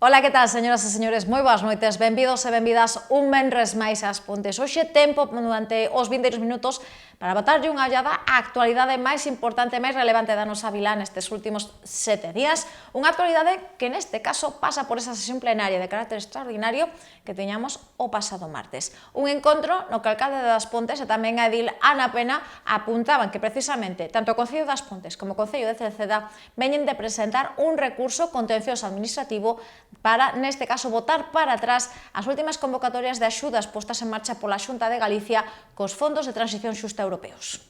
Ola, que tal, señoras e señores? Moi boas noites, benvidos e benvidas un venres máis ás Pontes. Hoxe tempo durante os 20 minutos para botarlle unha ollada á actualidade máis importante e máis relevante da nosa vila nestes últimos 7 días. Unha actualidade que neste caso pasa por esa sesión plenaria de carácter extraordinario que teñamos o pasado martes. Un encontro no que o alcalde das Pontes e tamén a edil Ana Pena apuntaban que precisamente tanto o Concello das Pontes como o Concello de Cerceda veñen de presentar un recurso contencioso administrativo para, neste caso, botar para atrás as últimas convocatorias de axudas postas en marcha pola Xunta de Galicia cos fondos de transición xusta europeos.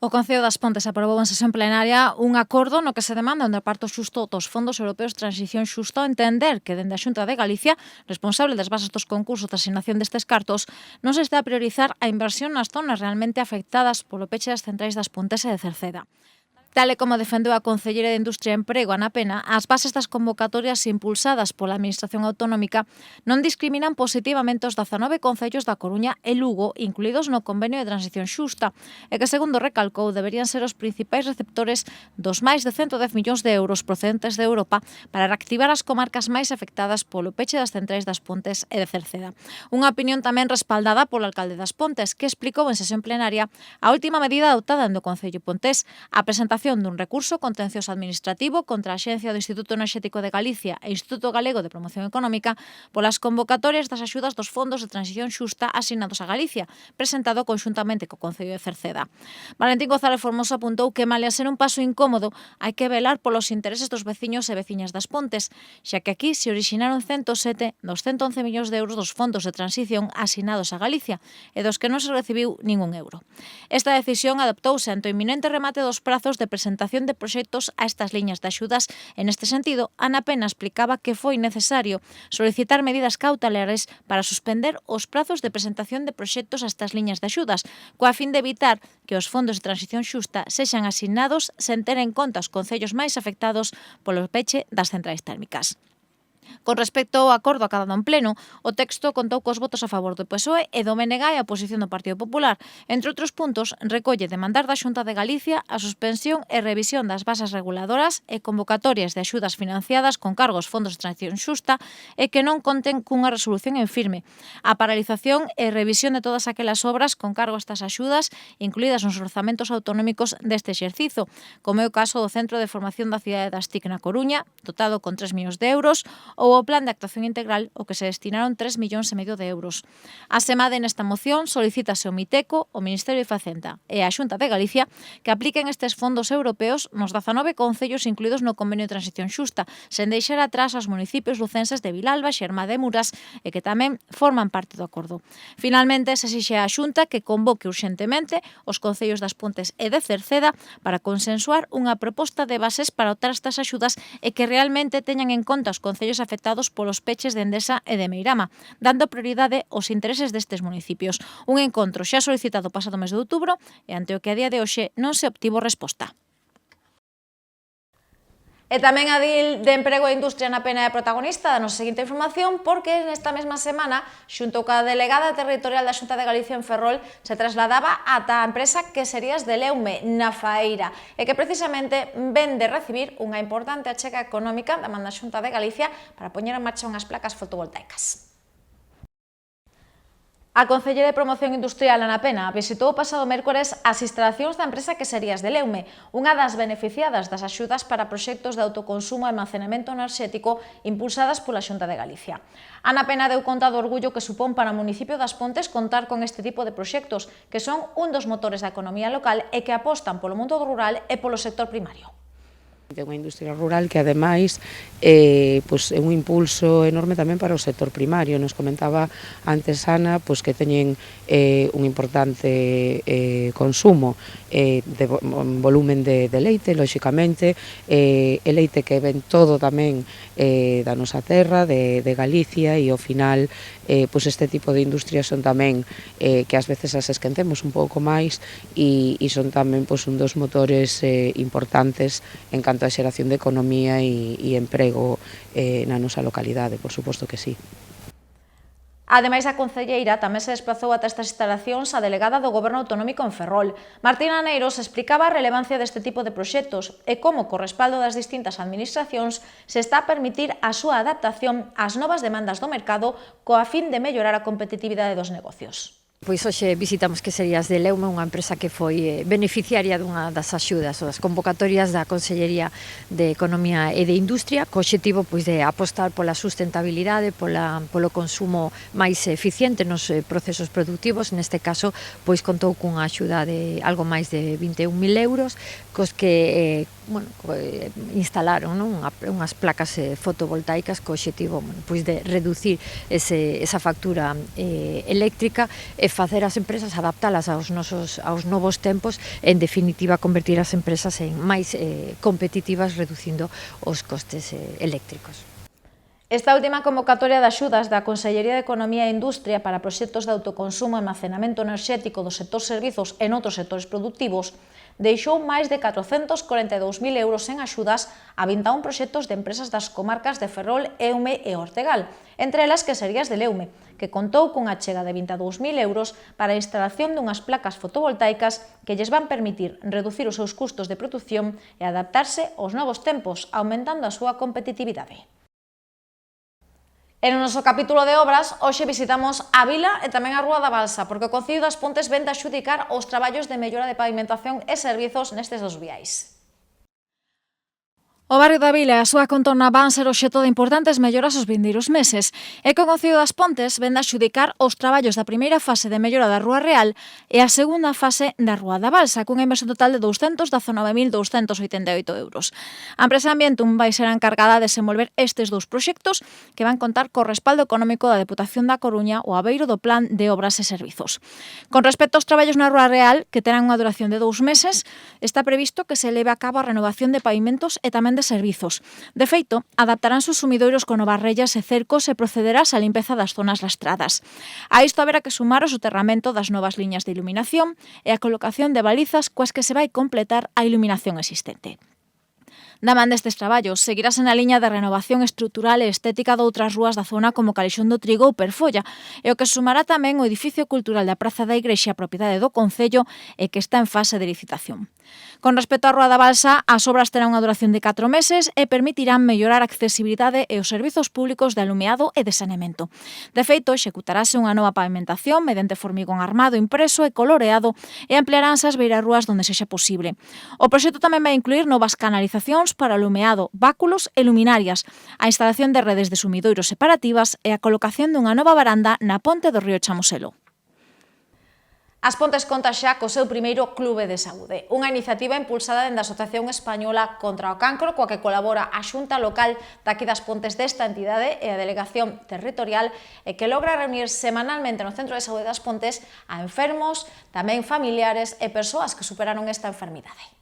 O Concello das Pontes aprobou en sesión plenaria un acordo no que se demanda un reparto xusto dos fondos europeos de transición xusta, ao entender que dende a Xunta de Galicia, responsable das bases dos concursos de asignación destes cartos, non se está a priorizar a inversión nas zonas realmente afectadas polo peche das centrais das Pontes e de Cerceda. Tal e como defendeu a concelleira de Industria e Emprego, Ana Pena, as bases das convocatorias impulsadas pola Administración Autonómica non discriminan positivamente os 19 concellos da Coruña e Lugo, incluídos no Convenio de Transición Xusta, e que, segundo recalcou, deberían ser os principais receptores dos máis de 110 millóns de euros procedentes de Europa para reactivar as comarcas máis afectadas polo peche das centrais das Pontes e de Cerceda. Unha opinión tamén respaldada polo alcalde das Pontes, que explicou en sesión plenaria a última medida adoptada no Concello Pontés, a presentación dun recurso contencioso administrativo contra a Axencia do Instituto Enerxético de Galicia e Instituto Galego de Promoción Económica polas convocatorias das axudas dos fondos de transición xusta asignados a Galicia, presentado conxuntamente co Concello de Cerceda. Valentín González Formoso apuntou que, malia ser un paso incómodo, hai que velar polos intereses dos veciños e veciñas das Pontes, xa que aquí se orixinaron 107 dos 111 millóns de euros dos fondos de transición asignados a Galicia e dos que non se recibiu ningún euro. Esta decisión adoptouse ante o inminente remate dos prazos de presentación de proxectos a estas liñas de axudas. En este sentido, Ana Pena explicaba que foi necesario solicitar medidas cautelares para suspender os prazos de presentación de proxectos a estas liñas de axudas, coa fin de evitar que os fondos de transición xusta sexan asignados sen ter en conta os concellos máis afectados polo peche das centrais térmicas. Con respecto ao acordo acabado en pleno, o texto contou cos votos a favor do PSOE e do MNG e a oposición do Partido Popular. Entre outros puntos, recolle demandar da Xunta de Galicia a suspensión e revisión das bases reguladoras e convocatorias de axudas financiadas con cargos fondos de transición xusta e que non conten cunha resolución en firme. A paralización e revisión de todas aquelas obras con cargo a estas axudas, incluídas nos orzamentos autonómicos deste exercizo, como é o caso do Centro de Formación da Cidade das TIC na Coruña, dotado con 3 millóns de euros, ou o Plan de Actuación Integral, o que se destinaron 3,5 millóns de euros. Asemade, nesta moción, solicítase ao MITECO, o Ministerio de Facenda e a Xunta de Galicia que apliquen estes fondos europeos nos 19 concellos incluídos no Convenio de Transición Xusta, sen deixar atrás aos municipios lucenses de Vilalba, Xerma de Muras e que tamén forman parte do acordo. Finalmente, se exixe á Xunta que convoque urxentemente os concellos das Pontes e de Cerceda para consensuar unha proposta de bases para optar estas axudas e que realmente teñan en conta os concellos afectados polos peches de Endesa e de Meirama, dando prioridade aos intereses destes municipios. Un encontro xa solicitado pasado mes de outubro e ante o que a día de hoxe non se obtivo resposta. E tamén a edil de Emprego e Industria, Ana Pena, é protagonista da nosa seguinte información porque nesta mesma semana, xunto coa delegada territorial da Xunta de Galicia en Ferrol, se trasladaba ata a empresa Queserías de Leume, na Faeira, e que precisamente ven de recibir unha importante achega económica da man da Xunta de Galicia para poñer en marcha unhas placas fotovoltaicas. A concelleira de Promoción Industrial, Ana Pena, visitou o pasado mércores as instalacións da empresa Queserías de Leume, unha das beneficiadas das axudas para proxectos de autoconsumo e almacenamento enerxético impulsadas pola Xunta de Galicia. Ana Pena deu conta do orgullo que supón para o municipio das Pontes contar con este tipo de proxectos, que son un dos motores da economía local e que apostan polo mundo rural e polo sector primario. De unha industria rural que, ademais, é un impulso enorme tamén para o sector primario. Nos comentaba antes Ana que teñen un importante consumo de volumen de leite, lóxicamente, leite que ven todo tamén da nosa terra, de Galicia, e ao final este tipo de industrias son tamén que ás veces as esquentemos un pouco máis e son tamén un dos motores importantes en canto a xeración de economía e emprego na nosa localidade, por suposto que sí. Ademais, a concelleira tamén se desplazou ata estas instalacións a delegada do Goberno Autonómico en Ferrol. Martina Neiros explicaba a relevancia deste tipo de proxectos e como, co respaldo das distintas administracións, se está a permitir a súa adaptación ás novas demandas do mercado coa fin de mellorar a competitividade dos negocios. Pois hoxe visitamos Queserías de Leume, unha empresa que foi beneficiaria dunha das axudas ou das convocatorias da Consellería de Economía e de Industria, co obxectivo pois de apostar pola sustentabilidade, polo consumo máis eficiente nos procesos productivos. Neste caso, pois contou cunha axuda de algo máis de 21.000 euros, cos que instalaron unhas placas fotovoltaicas co obxectivo pois de reducir esa factura eléctrica e facer as empresas adaptalas aos novos tempos e, en definitiva, convertir as empresas en máis competitivas reducindo os costes eléctricos. Esta última convocatoria de axudas da Consellería de Economía e Industria para proxectos de autoconsumo e almacenamento enerxético do sector servizos e noutros sectores productivos deixou máis de 442.000 euros en axudas a 21 proxectos de empresas das comarcas de Ferrol, Eume e Ortegal, entre elas Queserías de Leume, que contou cunha chega de 22.000 euros para a instalación dunhas placas fotovoltaicas que lles van permitir reducir os seus custos de produción e adaptarse aos novos tempos, aumentando a súa competitividade. En o noso capítulo de obras, hoxe visitamos a Vila e tamén a Rúa da Balsa, porque o Concello das Pontes vén de adxudicar os traballos de mellora de pavimentación e servizos nestes dos viais. O barrio da Vila e a súa contorna van ser obxecto de importantes melloras os vindeiros meses e que o Concello das Pontes vende a adxudicar os traballos da primeira fase de mellora da Rúa Real e a segunda fase da Rúa da Balsa, cunha inversión total de 219.288 euros. A empresa Ambientum vai ser a encargada de desenvolver estes dous proxectos que van contar co respaldo económico da Deputación da Coruña o abeiro do Plan de Obras e Servizos. Con respecto aos traballos na Rúa Real, que terán unha duración de 2 meses, está previsto que se leve a cabo a renovación de pavimentos e tamén de servizos. De feito, adaptarán os sumidoiros con novas rellas e cercos e procederás á limpeza das zonas lastradas. A isto haberá que sumar o soterramento das novas liñas de iluminación e a colocación de balizas coas que se vai completar a iluminación existente. Da man destes traballos, seguirase na liña de renovación estrutural e estética de outras rúas da zona como Calixón do Trigo ou Perfolla, e o que sumará tamén o edificio cultural da Praza da Igrexa, propiedade do Concello, e que está en fase de licitación. Con respecto á Rúa da Balsa, as obras terán unha duración de 4 meses e permitirán mellorar a accesibilidade e os servizos públicos de alumeado e de saneamento. De feito, executarase unha nova pavimentación mediante formigón armado, impreso e coloreado e ampliaránse as beirarrúas donde sexa posible. O proxecto tamén vai incluir novas canalizacións para alumeado, báculos e luminarias, a instalación de redes de sumidoiros separativas e a colocación dunha nova varanda na ponte do río Chamoselo. As Pontes conta xa co seu primeiro Clube de Saúde, unha iniciativa impulsada dende a Asociación Española contra o Cancro, coa que colabora a Xunta Local daqui das Pontes desta entidade e a Delegación Territorial, e que logra reunir semanalmente no Centro de Saúde das Pontes a enfermos, tamén familiares e persoas que superaron esta enfermidade.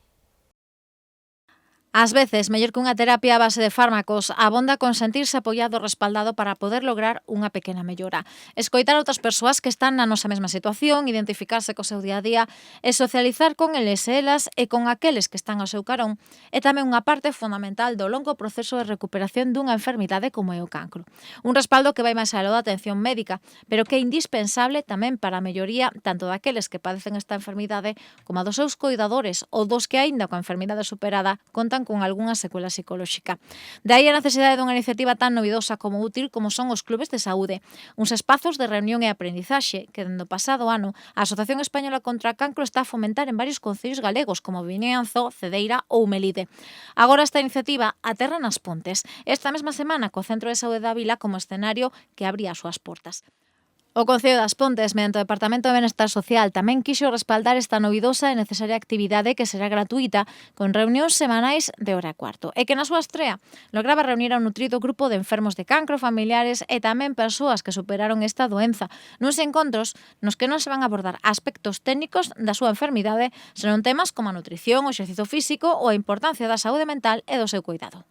Ás veces, mellor que unha terapia a base de fármacos, abonda con sentirse apoiado e respaldado para poder lograr unha pequena mellora. Escoitar outras persoas que están na nosa mesma situación, identificarse co seu día a día e socializar con eles e elas e con aqueles que están ao seu carón é tamén unha parte fundamental do longo proceso de recuperación dunha enfermidade como é o cancro. Un respaldo que vai máis aló da atención médica, pero que é indispensable tamén para a melloría tanto daqueles que padecen esta enfermidade como a dos seus coidadores ou dos que, aínda coa enfermidade superada, contan con algunha secuela psicolóxica. De aí a necesidade dunha iniciativa tan novidosa como útil como son os clubes de saúde, uns espazos de reunión e aprendizaxe que, dende o pasado ano, a Asociación Española contra o Cancro está a fomentar en varios concellos galegos como Vimianzo, Cedeira ou Melide. Agora esta iniciativa aterra nas Pontes, esta mesma semana co Centro de Saúde da Vila como escenario que abría as súas portas. O Concello das Pontes, mediante o Departamento de Benestar Social, tamén quixo respaldar esta novidosa e necesaria actividade que será gratuita, con reunións semanais de hora e cuarto, e que na súa estrea lograba reunir a un nutrido grupo de enfermos de cancro, familiares e tamén persoas que superaron esta doenza, nuns encontros nos que non se van a abordar aspectos técnicos da súa enfermidade, senón temas como a nutrición, o exercicio físico ou a importancia da saúde mental e do seu cuidado.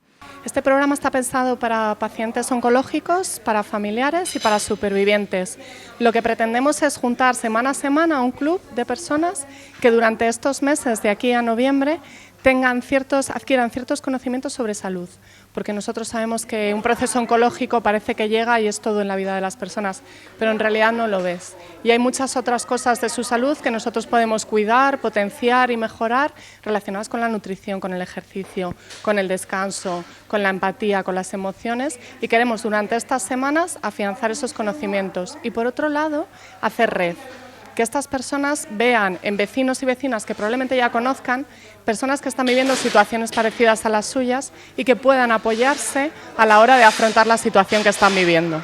Este programa está pensado para pacientes oncológicos, para familiares y para supervivientes. Lo que pretendemos es juntar semana a semana a un club de personas que durante estos meses de aquí a noviembre adquieran ciertos conocimientos sobre salud, porque nosotros sabemos que un proceso oncológico parece que llega y es todo en la vida de las personas, pero en realidad no lo es. Y hay muchas otras cosas de su salud que nosotros podemos cuidar, potenciar y mejorar relacionadas con la nutrición, con el ejercicio, con el descanso, con la empatía, con las emociones, y queremos durante estas semanas afianzar esos conocimientos y, por otro lado, hacer red. Que estas personas vean en vecinos y vecinas que probablemente ya conozcan, personas que están viviendo situaciones parecidas a las suyas y que puedan apoyarse a la hora de afrontar la situación que están viviendo.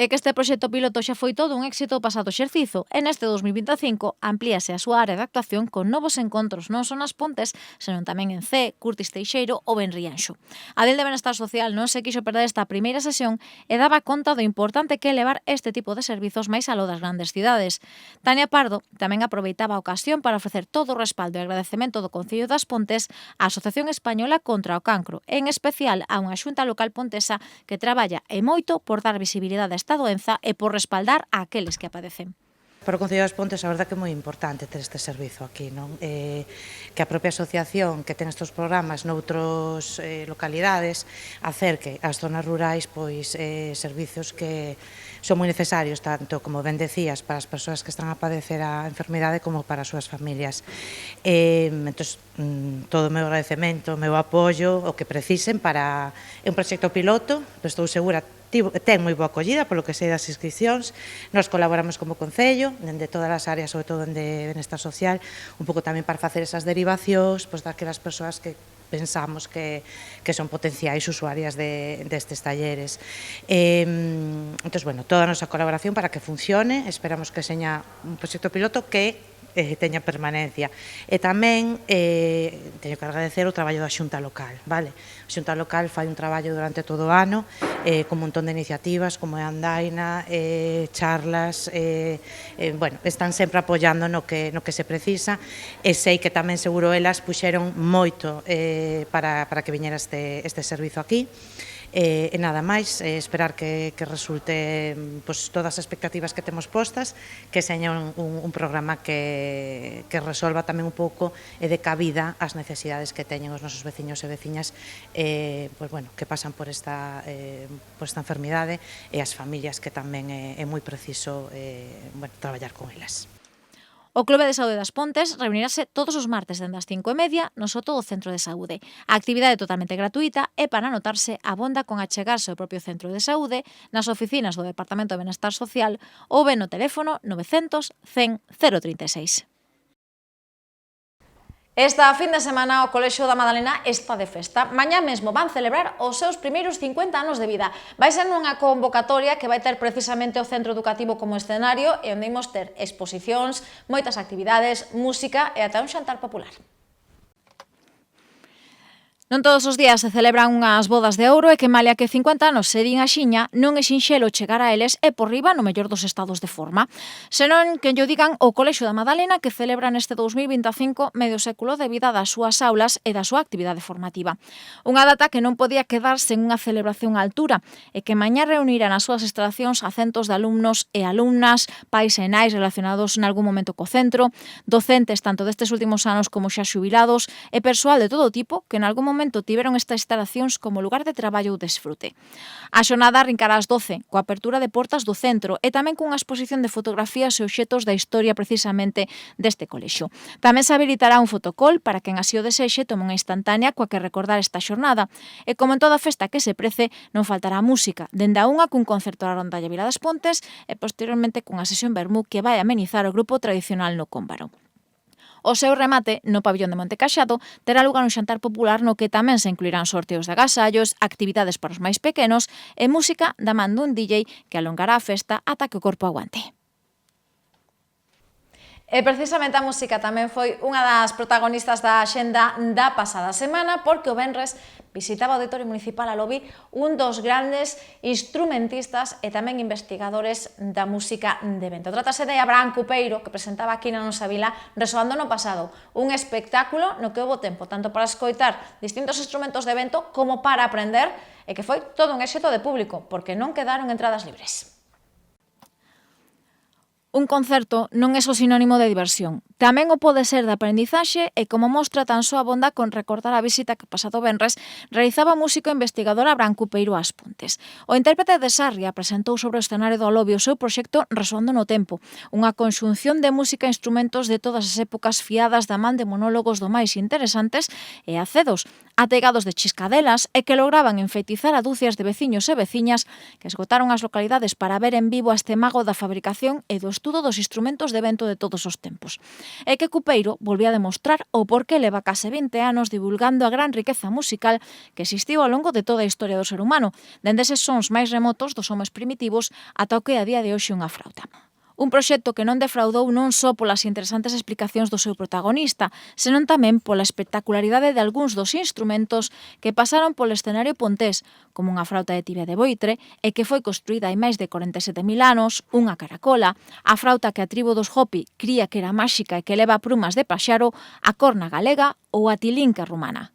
É que este proxecto piloto xa foi todo un éxito o pasado exercizo e neste 2025 amplíase a súa área de actuación con novos encontros non só nas Pontes, senón tamén en Cee, Curtis Teixeiro ou en Rianxo. A Del de Benestar Social non se quixo perder esta primeira sesión e daba conta do importante que é levar este tipo de servizos máis aló das grandes cidades. Tania Pardo tamén aproveitaba a ocasión para ofrecer todo o respaldo e agradecemento do Concello das Pontes á Asociación Española contra o Cancro, en especial a unha xunta local pontesa que traballa e moito por dar visibilidade a esta doenza e por respaldar a aqueles que a padecen. Para o Concello das Pontes, a verdade que é moi importante ter este servizo aquí, non? Que a propia asociación que ten estes programas noutras localidades acerque ás zonas rurais pois servizos que son moi necesarios, tanto, como ben decías, para as persoas que están a padecer a enfermidade como para as súas familias. Entón, todo o meu agradecemento, o meu apoio, o que precisen para... É un proxecto piloto, estou segura ten moi boa acollida polo que sei das inscripcións. Nos colaboramos como Concello, dende todas as áreas, sobre todo dende Benestar Social, un pouco tamén para facer esas derivacións daquelas persoas que pensamos que son potenciais usuarias destes talleres. Entón, bueno, toda a nosa colaboración para que funcione, esperamos que seña un proxecto piloto que teña permanencia. E tamén teño que agradecer o traballo da Xunta Local, vale? A Xunta Local fai un traballo durante todo o ano con un montón de iniciativas como é Andaina, charlas, bueno, están sempre apoiando no que se precisa e sei que tamén seguro elas puxeron moito para que viñera este servizo aquí. E nada máis, esperar que resulte pois, todas as expectativas que temos postas, que seña un programa que resolva tamén un pouco e de cabida as necesidades que teñen os nosos veciños e veciñas pois, bueno, que pasan por esta enfermidade e as familias que tamén é moi preciso bueno, traballar con elas. O Clube de Saúde das Pontes reunirase todos os martes dende as 5:30 no soto do Centro de Saúde. A actividade é totalmente gratuita e para anotarse abonda con achegarse ao propio Centro de Saúde, nas oficinas do Departamento de Benestar Social ou ben no teléfono 900 100 036. Esta fin de semana o Colexio da Madalena está de festa. Mañá mesmo van celebrar os seus primeiros 50 anos de vida. Vai ser nunha convocatoria que vai ter precisamente o centro educativo como escenario e onde imos ter exposicións, moitas actividades, música e ata un xantar popular. Non todos os días se celebran unhas bodas de ouro e que malia que 50 anos se din axiña, non é sinxelo chegar a eles e por riba no mellor dos estados de forma. Senón que llo digan o Colexio da Madalena que celebra neste 2025 medio século de vida das súas aulas e da súa actividade formativa. Unha data que non podía quedar sen unha celebración á altura e que mañá reunirá nas súas instalacións a centos de alumnos e alumnas, pais e nais relacionados nalgún momento co centro, docentes tanto destes últimos anos como xa xubilados e persoal de todo tipo que nalgún momento tiveron estas instalacións como lugar de traballo ou desfrute. A xornada arrincará ás 12, coa apertura de portas do centro e tamén cunha exposición de fotografías e obxetos da historia precisamente deste colexio. Tamén se habilitará un fotocall para quen así o desexe tome unha instantánea coa que recordar esta xornada. E como en toda festa que se prece, non faltará música, dende a unha cun concerto da Rondalla Vila das Pontes e posteriormente cunha sesión vermú que vai amenizar o grupo tradicional no Cómbaro. O seu remate, no pabillón de Monte Caxado, terá lugar un xantar popular no que tamén se incluirán sorteos de agasallos, actividades para os máis pequenos e música da man dun DJ que alongará a festa ata que o corpo aguante. E precisamente a música tamén foi unha das protagonistas da axenda da pasada semana porque o venres visitaba o Auditorio Municipal a Lobi un dos grandes instrumentistas e tamén investigadores da música de vento. Trátase de Abraham Cupeiro, que presentaba aquí na nosa vila Resoando no Pasado, un espectáculo no que houbo tempo tanto para escoitar distintos instrumentos de vento como para aprender e que foi todo un éxito de público porque non quedaron entradas libres. Un concerto non é só sinónimo de diversión. Tamén o pode ser de aprendizaxe e como mostra tan só abonda con recordar a visita que pasado venres realizaba o músico investigador Abraham Cupeiro ás Pontes. O intérprete de Sarria presentou sobre o escenario do Alobio o seu proxecto Resoando no Tempo, unha conxunción de música e instrumentos de todas as épocas fiadas da man de monólogos do máis interesantes e acedos, ategados de chiscadelas e que lograban enfeitizar a dúcias de veciños e veciñas que esgotaron as localidades para ver en vivo a este mago da fabricación e do estudo dos instrumentos de vento de todos os tempos. E que Cupeiro volvía a demostrar o porqué leva case 20 anos divulgando a gran riqueza musical que existiu ao longo de toda a historia do ser humano, dende eses sons máis remotos dos homes primitivos ata o que a día de hoxe unha frauta. Un proxecto que non defraudou non só polas interesantes explicacións do seu protagonista, senón tamén pola espectacularidade de algúns dos instrumentos que pasaron polo escenario pontés, como unha frauta de tibia de boitre, e que foi construída hai máis de 47.000 anos, unha caracola, a frauta que a tribo dos Hopi cría que era máxica e que leva plumas de paxaro, a corna galega ou a tilinca rumana.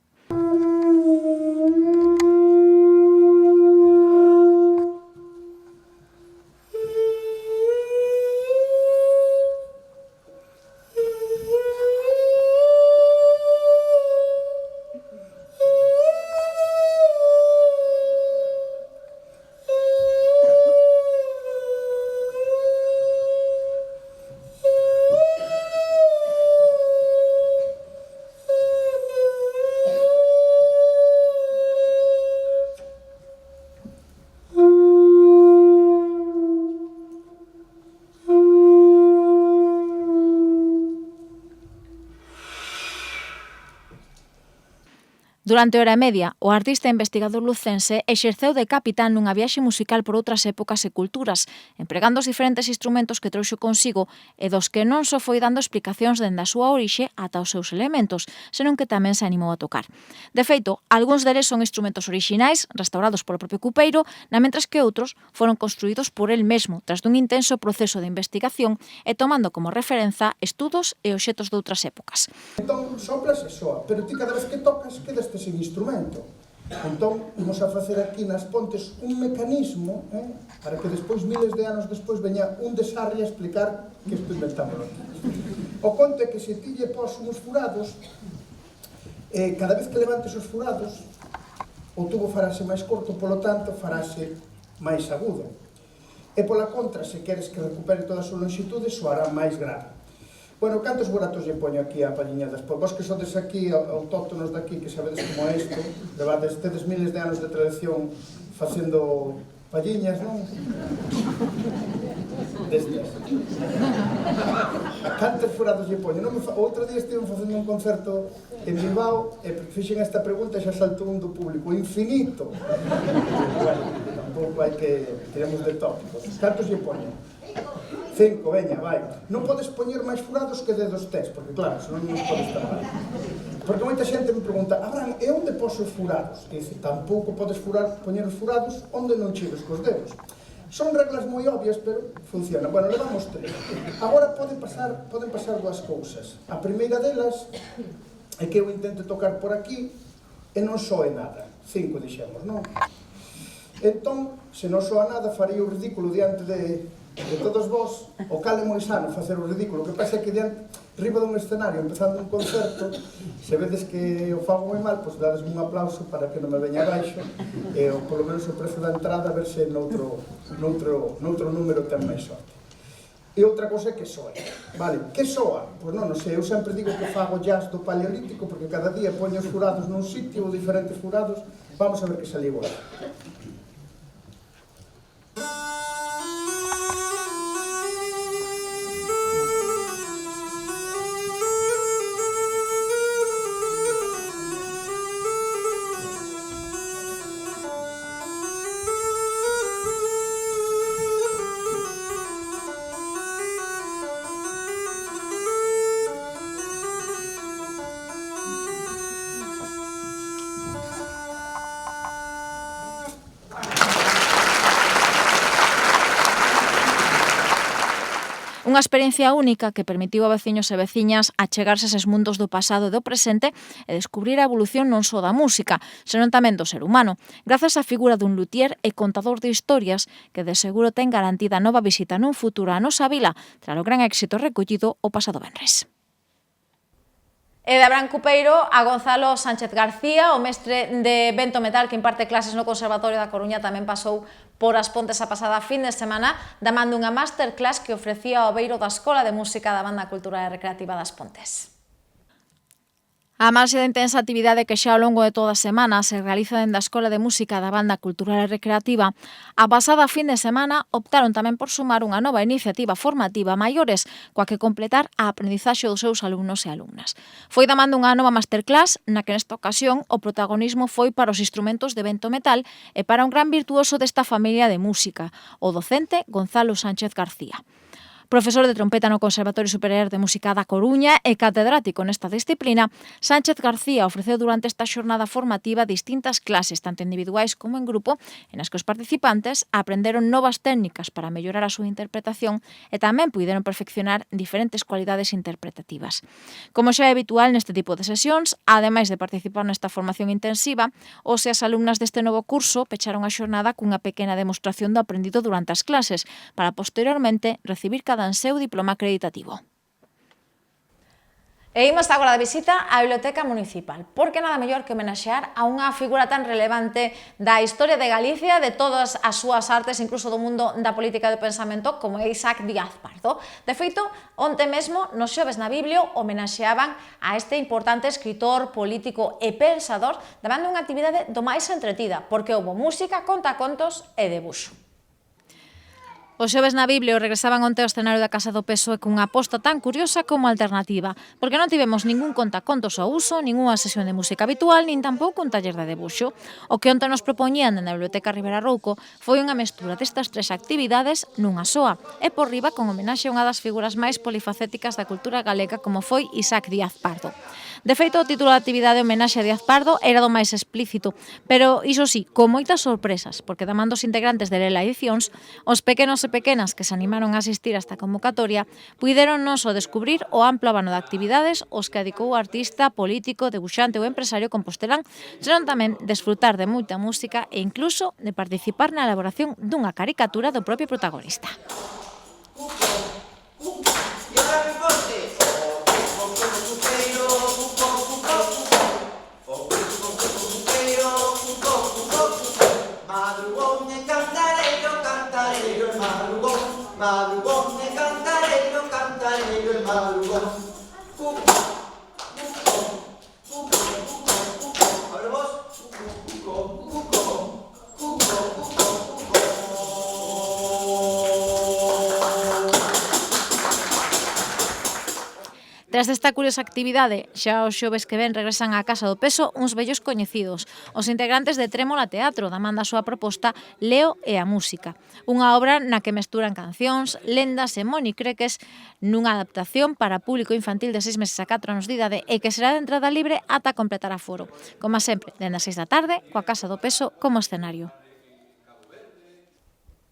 Durante hora e media, o artista e investigador lucense exerceu de capitán nunha viaxe musical por outras épocas e culturas, empregando os diferentes instrumentos que trouxo consigo e dos que non só foi dando explicacións dende a súa orixe ata os seus elementos, senón que tamén se animou a tocar. De feito, algúns deles son instrumentos orixinais, restaurados polo propio Cupeiro, na mentras que outros foron construídos por el mesmo, tras dun intenso proceso de investigación e tomando como referenza estudos e obxetos de outras épocas. Entón, soplas e soa, pero ti cada vez que tocas quedaste sin instrumento. Entón, imos a facer aquí nas Pontes un mecanismo para que despois, miles de anos despois, veña un de Sarria a explicar que isto inventámoslo aquí. O conto é que se ti lle pos uns furados, cada vez que levantes os furados, o tubo farase máis corto, polo tanto, farase máis agudo. E pola contra, se queres que recupere toda a súa longitude, soará máis grave. Bueno, cantos buratos lle poño aquí a palliña das Pontes? Vos que sodes aquí, autóctonos daqui, que sabedes como é isto, levades, tedes miles de anos de tradición facendo palliñas, non? Destas. Cantos furados lle poño? Outro día estive facendo un concerto en Bilbao e fixen esta pregunta e xa saltou un do público. Infinito! Bueno, tampouco hai que tiremos de tópicos. Cantos lle poño? 5, veña, vai. Non podes poñer máis furados que dedos tes, porque claro, senón non podes tapar. Porque moita xente me pregunta, Abraham, e onde poso os furados? E dice, tampouco podes poñer os furados onde non chegues cos dedos. Son reglas moi obvias, pero funcionan. Bueno, levamos 3. Agora poden pasar dúas cousas. A primeira delas é que eu intento tocar por aquí e non soe nada. 5, dixemos, non? Entón, se non soa nada, farei o ridículo diante de todos vós, o cal é moi sano facer o ridículo. O que pasa é que riba dun escenario, empezando un concerto, se vedes que o fago moi mal, pois dades un aplauso para que non me veña abaixo, e polo menos o prezo da entrada, a ver se noutro número ten máis sorte. E outra cousa é que soe. Vale, que soa? Pois non sei, eu sempre digo que fago jazz do paleolítico, porque cada día poño os furados nun sitio, ou diferentes furados, vamos a ver que saliu agora. Unha experiencia única que permitiu a veciños e veciñas achegarse a eses mundos do pasado e do presente e descubrir a evolución non só da música, senón tamén do ser humano, grazas á figura dun luthier e contador de historias que de seguro ten garantida nova visita nun futuro a nosa vila tras o gran éxito recollido o pasado venres. E de Abraham Cupeiro a Gonzalo Sánchez García, o mestre de vento metal que imparte clases no Conservatorio da Coruña, tamén pasou por As Pontes a pasada fin de semana, damando unha masterclass que ofrecía ao beiro da Escola de Música da Banda Cultural e Recreativa das Pontes. A marxe da intensa actividade que xa ao longo de toda a semana se realiza dende a Escola de Música da Banda Cultural e Recreativa, a pasada fin de semana optaron tamén por sumar unha nova iniciativa formativa a maiores, coa que completar a aprendizaxe dos seus alumnos e alumnas. Foi damando unha nova masterclass na que nesta ocasión o protagonismo foi para os instrumentos de vento metal e para un gran virtuoso desta familia de música, o docente Gonzalo Sánchez García. Profesor de trompeta no Conservatorio Superior de Música da Coruña e catedrático nesta disciplina, Sánchez García ofreceu durante esta xornada formativa distintas clases, tanto individuais como en grupo, en as que os participantes aprenderon novas técnicas para mellorar a súa interpretación e tamén puideron perfeccionar diferentes cualidades interpretativas. Como xa é habitual neste tipo de sesións, ademais de participar nesta formación intensiva, os e as alumnas deste novo curso pecharon a xornada cunha pequena demostración do aprendido durante as clases, para posteriormente recibir cada seu diploma acreditativo. E imos agora de visita á Biblioteca Municipal, porque nada mellor que homenaxear a unha figura tan relevante da historia de Galicia, de todas as súas artes, incluso do mundo da política e do pensamento, como é Isaac Díaz Pardo. De feito, onte mesmo, nos Xoves na Biblia, homenaxeaban a este importante escritor, político e pensador, damando unha actividade do máis entretida, porque houbo música, contacontos e debuxo. Os Xoves na Biblia regresaban onte ao escenario da Casa do PSOE cunha aposta tan curiosa como alternativa, porque non tivemos ningún contacontos ao uso, ningunha sesión de música habitual, nin tampouco un taller de debuxo. O que onte nos propoñían na Biblioteca Ribera Rouco foi unha mestura destas tres actividades nunha soa, e por riba con homenaxe a unha das figuras máis polifacéticas da cultura galega como foi Isaac Díaz Pardo. De feito, o título da actividade homenaxe a Díaz Pardo era do máis explícito, pero iso sí, con moitas sorpresas, porque damando os integrantes de Lela Edicións, os pequenos e pequenas que se animaron a asistir a esta convocatoria puideron non só descubrir o amplo abano de actividades os que dedicou o artista, político, debuxante ou empresario compostelán, senón tamén desfrutar de moita música e incluso de participar na elaboración dunha caricatura do propio protagonista. Madrugón de cantarello, cantarello el madrugón. Abre vos. Tras desta curiosa actividade, xa os xoves que ven regresan á Casa do Peso uns vellos coñecidos, os integrantes de Trémola Teatro, da man da súa proposta Leo e a música, unha obra na que mesturan cancións, lendas e monicreques nunha adaptación para público infantil de 6 meses a 4 anos de idade e que será de entrada libre ata completar aforo. Como sempre, dende as 6 da tarde, coa Casa do Peso como escenario.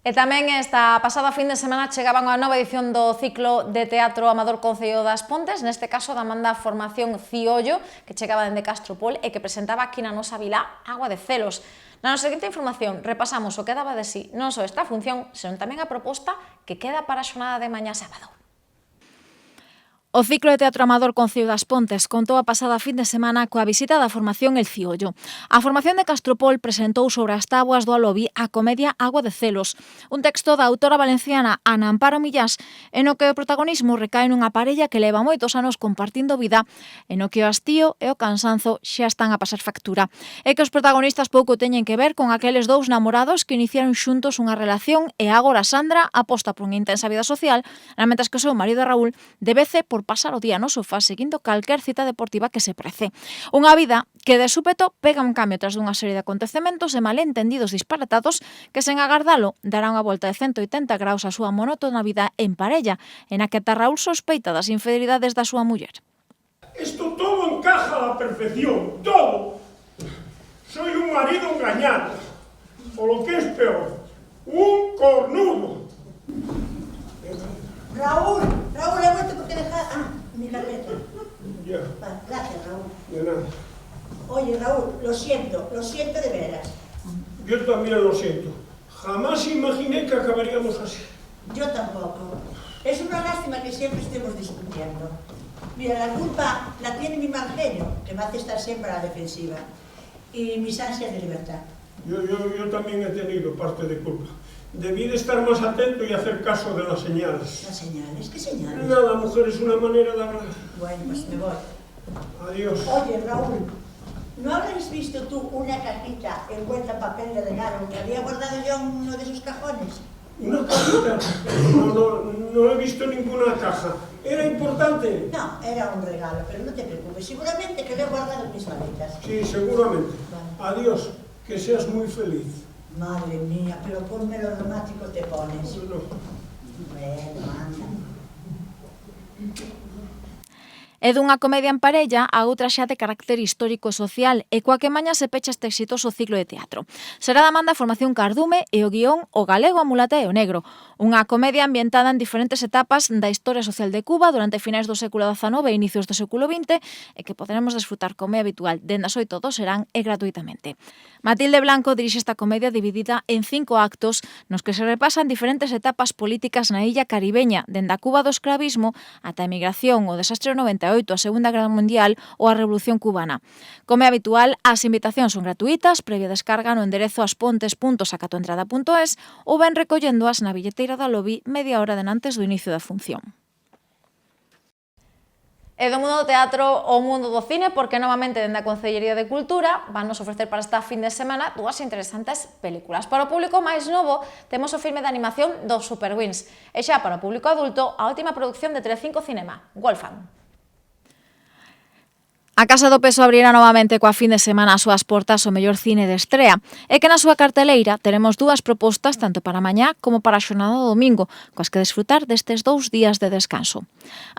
E tamén esta pasada fin de semana chegaba unha nova edición do ciclo de teatro Amador Concello das Pontes, neste caso da man da formación Ciollo, que chegaba dende Castropol e que presentaba aquí na nosa vila Agua de Celos. Na nosa seguinte información repasamos o que daba de sí non só esta función, senón tamén a proposta que queda para a xornada de mañá sábado. O ciclo de teatro Amador Concello das Pontes contou a pasada fin de semana coa visita da formación El Ciollo. A formación de Castropol presentou sobre as táboas do Alobi a comedia Agua de Celos, un texto da autora valenciana Ana Amparo Millás, en o que o protagonismo recae nunha parella que leva moitos anos compartindo vida, en o que o hastío e o cansanzo xa están a pasar factura. É que os protagonistas pouco teñen que ver con aqueles dous namorados que iniciaron xuntos unha relación e agora Sandra aposta por unha intensa vida social, mentres que o seu marido Raúl debece por pasar o día no sofá seguindo calquer cita deportiva que se prece. Unha vida que de súpeto pega un cambio tras dunha serie de acontecementos e malentendidos disparatados que sen agardalo dará unha volta de 180 graus a súa monótona vida en parella, en a que ata Raúl sospeita das infidelidades da súa muller. Esto todo encaja a la perfección, todo. Soy un marido engañado, o lo que es peor, un cornudo. Raúl, he vuelto porque dejar... mi carpeta. Ya. Vale, gracias, Raúl. De nada. Oye, Raúl, lo siento de veras. Yo también lo siento. Jamás imaginé que acabaríamos así. Yo tampoco. Es una lástima que siempre estemos discutiendo. Mira, la culpa la tiene mi mal genio, que me hace estar siempre a la defensiva, y mis ansias de libertad. Yo también he tenido parte de culpa. Debí de estar más atento y hacer caso de las señales. ¿Las señales? ¿Qué señales? Nada, mujer, es una manera de hablar. Bueno, pues me voy. Adiós. Oye, Raúl, ¿no habrás visto tú una cajita envuelta en papel de regalo que había guardado yo en uno de esos cajones? ¿Una cajita? No he visto ninguna caja. ¿Era importante? No, era un regalo, pero no te preocupes. Seguramente que lo he guardado en mis maletas. Sí, seguramente. Vale. Adiós, que seas muy feliz. Madre mía, pero con melodramático te pones. No. Bueno, anda. É dunha comedia en parella a outra xa de carácter histórico e social e coa que maña se pecha este exitoso ciclo de teatro. Será da man da Formación Cardume e o guión O galego, a mulata e o negro, unha comedia ambientada en diferentes etapas da historia social de Cuba durante finais do século XIX e inicios do século XX e que poderemos desfrutar como é habitual dende as 8 do serán e gratuitamente. Matilde Blanco dirixe esta comedia dividida en 5 actos nos que se repasan diferentes etapas políticas na illa caribeña, dende a Cuba do escravismo ata a emigración, o desastre do 98, a Segunda Guerra Mundial ou a Revolución Cubana. Como é habitual, as invitacións son gratuitas, previa descarga no enderezo aspontes.sacatoentrada.es ou ben recolléndoas na billeteira da lobby media hora denantes do inicio da función. E do mundo do teatro ao mundo do cine, porque novamente dende a Concellería de Cultura van nos ofrecer para esta fin de semana dúas interesantes películas. Para o público máis novo temos o filme de animación dos Superwings e xa para o público adulto a última produción de Telecinco Cinema, Wolfgang. A Casa do Peso abrirá novamente coa fin de semana as súas portas ao mellor cine de estrea e que na súa carteleira teremos dúas propostas tanto para mañá como para a xornada do domingo, coas que desfrutar destes 2 días de descanso.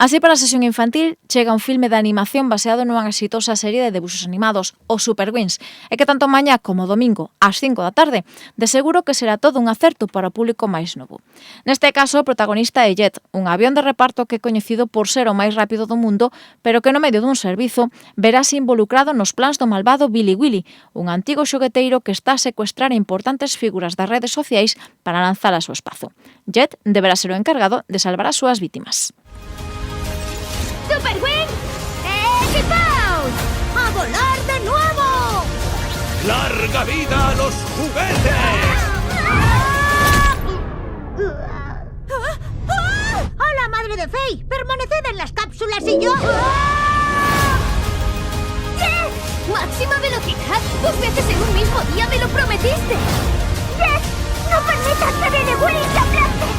Así, para a sesión infantil, chega un filme de animación baseado nunha exitosa serie de debuxos animados, os Superwings, e que tanto mañá como domingo, ás 5 da tarde, de seguro que será todo un acerto para o público máis novo. Neste caso, o protagonista é Jet, un avión de reparto que é coñecido por ser o máis rápido do mundo, pero que no medio dun servizo verase involucrado nos plans do malvado Billy Willy, un antigo xogueteiro que está a secuestrar importantes figuras das redes sociais para lanzalas ao espazo. Jet deberá ser o encargado de salvar as súas vítimas. ¡Superwing! ¡Equipaos! ¡A volar de nuevo! ¡Larga vida a los juguetes! ¡Hola, madre de Faye! ¡Permaneced en las cápsulas y yo... ¡Máxima velocidad! ¡2 veces en un mismo día me lo prometiste! ¡Yes! ¡No permitas que Billy Willy te aplaste!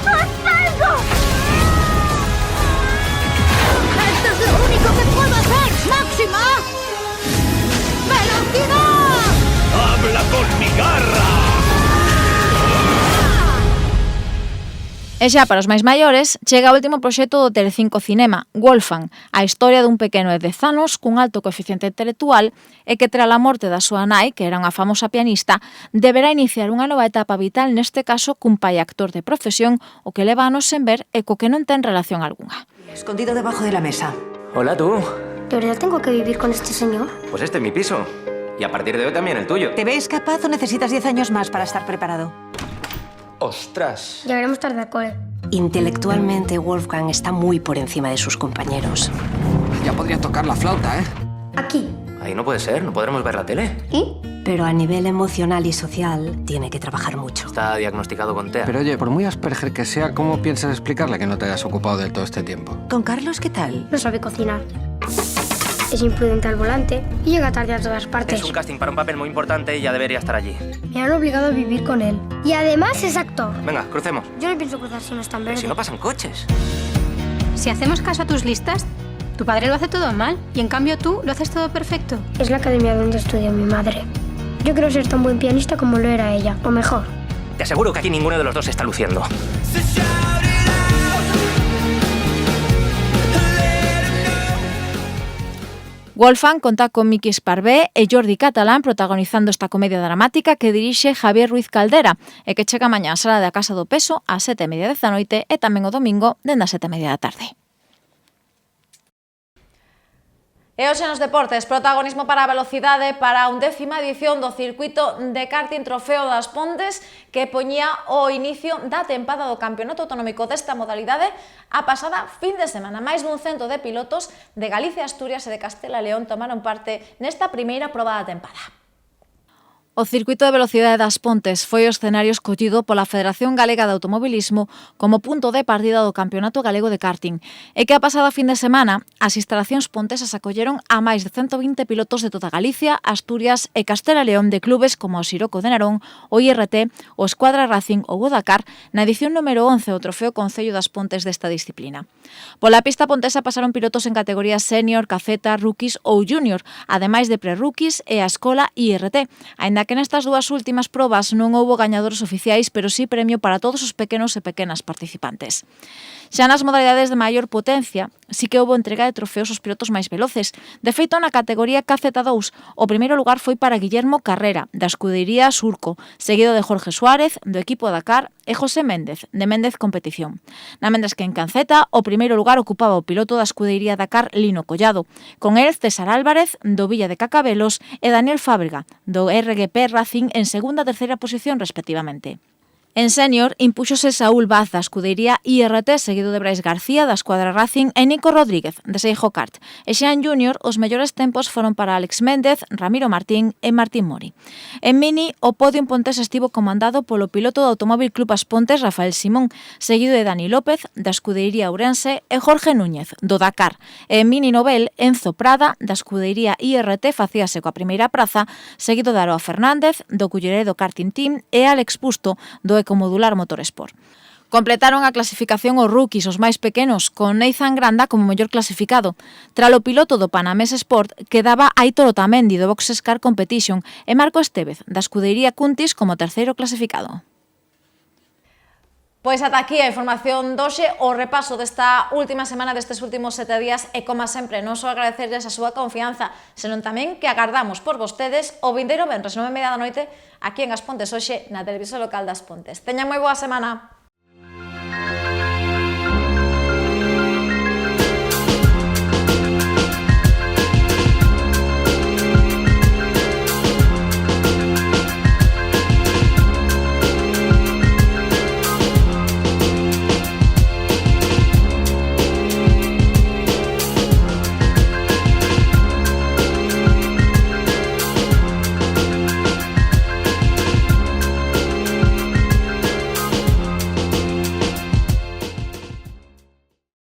¡Haz algo! ¡Esto es lo único que puedo hacer! ¡Máxima velocidad! ¡Habla con mi garra! E xa para os máis maiores, chega o último proxecto do Telecinco Cinema, Wolfgang, a historia dun pequeno de 10 anos cun alto coeficiente intelectual e que tras a morte da súa nai, que era unha famosa pianista, deberá iniciar unha nova etapa vital, neste caso cun pai actor de profesión, o que leva anos sen ver e co que non ten relación algunha. Escondido debajo de la mesa. Hola, tú. ¿De verdad tengo que vivir con este señor? Pues este es mi piso. Y a partir de hoy también el tuyo. ¿Te ves capaz o necesitas 10 años más para estar preparado? ¡Ostras! Llegaremos tarde al cole. Intelectualmente, Wolfgang está muy por encima de sus compañeros. Ya podría tocar la flauta, ¿eh? Aquí. Ahí no puede ser, no podremos ver la tele. ¿Y? Pero a nivel emocional y social, tiene que trabajar mucho. Está diagnosticado con TEA. Pero oye, por muy Asperger que sea, ¿cómo piensas explicarle que no te hayas ocupado del todo este tiempo? ¿Con Carlos qué tal? No sabe cocinar. Es imprudente al volante y llega tarde a todas partes. Es un casting para un papel muy importante y ya debería estar allí. Me han obligado a vivir con él. Y además es actor. Venga, crucemos. Yo no pienso cruzar si no es tan verde. Si no pasan coches. Si hacemos caso a tus listas, tu padre lo hace todo mal y en cambio tú lo haces todo perfecto. Es la academia donde estudió mi madre. Yo quiero ser tan buen pianista como lo era ella, o mejor. Te aseguro que aquí ninguno de los dos está luciendo. Wolfgang conta con Miki Esparvé e Jordi Catalán protagonizando esta comedia dramática que dirixe Javier Ruiz Caldera e que chega mañá á Sala da Casa do Peso ás 7:30 da noite e tamén o domingo dende as 7:30 da tarde. E hoxe nos deportes, protagonismo para a velocidade para a 11ª edición do circuito de karting Trofeo das Pontes que poñía o inicio da tempada do Campeonato Autonómico desta modalidade a pasada fin de semana. Máis dun cento de pilotos de Galicia, Asturias e de Castela e León tomaron parte nesta primeira proba da tempada. O circuito de velocidade das Pontes foi o escenario escollido pola Federación Galega de Automobilismo como punto de partida do Campeonato Galego de Karting e que a pasada fin de semana as instalacións pontesas acolleron a máis de 120 pilotos de toda Galicia, Asturias e Castela e León de clubes como o Siroco de Narón, o IRT, o Escuadra Racing ou o Dakar na edición número 11 do Trofeo Concello das Pontes desta disciplina. Pola pista pontesa pasaron pilotos en categorías senior, caceta, rookies ou junior, ademais de pre-rookies e a escola IRT, aínda que nestas dúas últimas probas non houbo gañadores oficiais, pero sí premio para todos os pequenos e pequenas participantes. Xa nas modalidades de maior potencia, sí que houbo entrega de trofeos aos pilotos máis veloces. De feito, na categoría KZ2, o primeiro lugar foi para Guillermo Carrera, da escudería Surco, seguido de Jorge Suárez, do equipo Dakar, e José Méndez, de Méndez Competición. Na mentres que en Canceta, o primeiro lugar ocupaba o piloto da escudería Dakar, Lino Collado. Con el, César Álvarez, do Villa de Cacabelos, e Daniel Fábrega, do RGP Racing, en segunda e terceira posición, respectivamente. En senior, impúxose Saúl Vaz da escudería IRT, seguido de Brais García da Escuadra Racing e Nico Rodríguez de Seijo Kart. E xa en junior, os mellores tempos foron para Alex Méndez, Ramiro Martín e Martín Mori. En mini, o podio en Pontes estivo comandado polo piloto do Automóvil Club As Pontes, Rafael Simón, seguido de Dani López da escudería Ourense e Jorge Núñez do Dakar. E en mini novel, Enzo Prada da escudería IRT facíase coa primeira praza, seguido de Aroa Fernández do Culleredo Karting Team e Alex Pusto do Ecomodular Motorsport. Completaron a clasificación os rookies, os máis pequenos, con Neizan Granda como mellor clasificado. Tralo piloto do Panamés Sport quedaba Aitor Otamendi do Boxes Car Competition e Marco Estévez da escudería Cuntis como terceiro clasificado. Pois ata aquí a información doxe, o repaso desta última semana, destes últimos 7 días, e como sempre, non só agradecerles a súa confianza, senón tamén que agardamos por vostedes o vindeiro venres 9:30 da noite aquí en As Pontes hoxe na televisión local das Pontes. Teñan moi boa semana.